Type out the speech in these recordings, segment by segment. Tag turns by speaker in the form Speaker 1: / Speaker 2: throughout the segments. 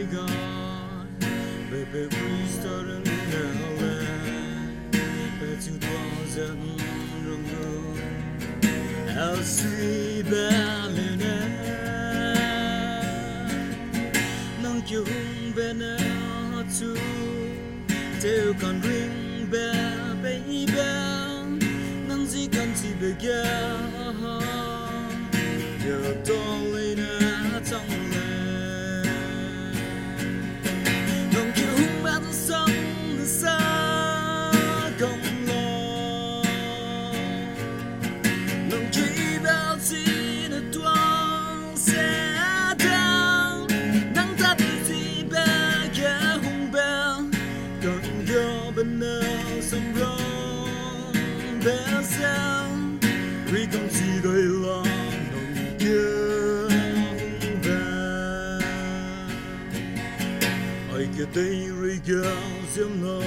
Speaker 1: God, baby, we started now. Bet you wasn't wrong. I'll see Berlin. Nông chiều hung bên áo chú, theo con ring bell, baby, nông gì cần gì bây giờ. Giờ tôi lên trong lề nông chiều hung bên sông xa không lo nông chỉ bao gì nữa tuang sẽ đau nắng ta đi gì bé ghé hung bell còn gió bên nào sông rong bé sao vì không gì đời lo kia đây rơi gạo diễm nó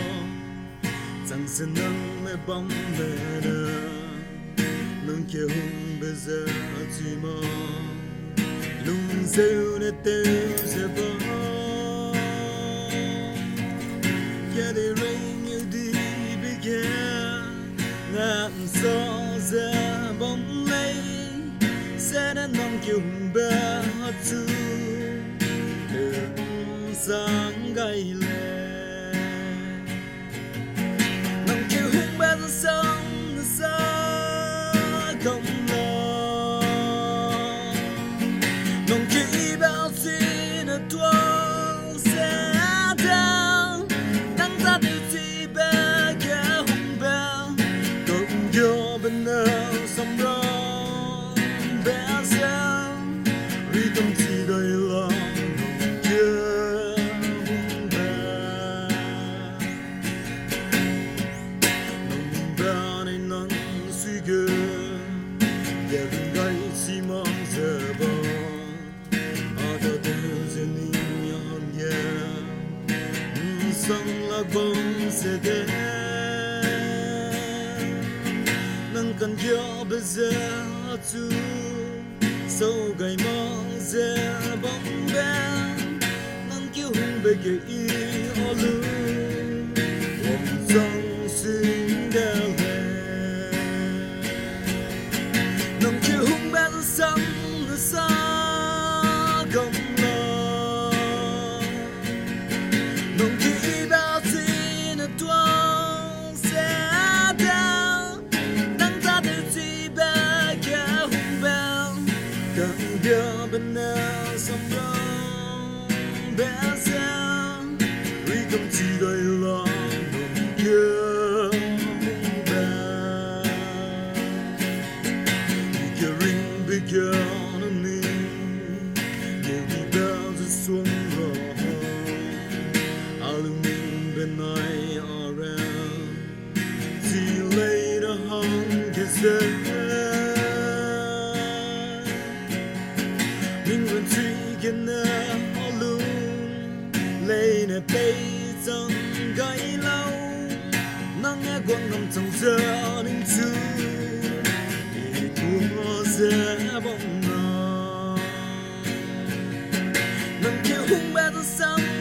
Speaker 1: rằng sẽ nắng mẹ bóng về nè nắng kia hung bây giờ chỉ mơ lung rêu để tiêu sẽ bó kia đây rơi như đi bây giờ ngàn gió ra bóng lấy sẽ đến nắng kia hung bé chú sáng gầy lệ nông chiều hung bên sông xa không lo nông chỉ bao xin ở tuang sẽ đau nắng ta đi gì bé ghé hung bell cộng gió bên nào sông rong bé sao vì không chỉ đời lo sông lạc bóng sẽ đến nắng cần gió bây giờ chú sâu gầy mong giờ bóng bên nắng kêu hung bề kề y ô lưu lòng sông xinh đeo về nắng kêu hung bên sông xa không lo nắng chỉ bao gì nữa tuang sẽ đau nắng ta đều chỉ bé ghé hung bell càng gió bên nào sông rong bé sao vì không chỉ đời lo nồng kia hung bell kia ring bây giờ nó nín để đi bao giờ xuống rồi bên này around see you later home kiss mình vẫn chỉ kiến ở luôn lấy nè bay trong gai lâu nắng nghe quăng ngầm trong giờ ninh chú để thua sẽ bóng nắng kêu hung bé rất sáng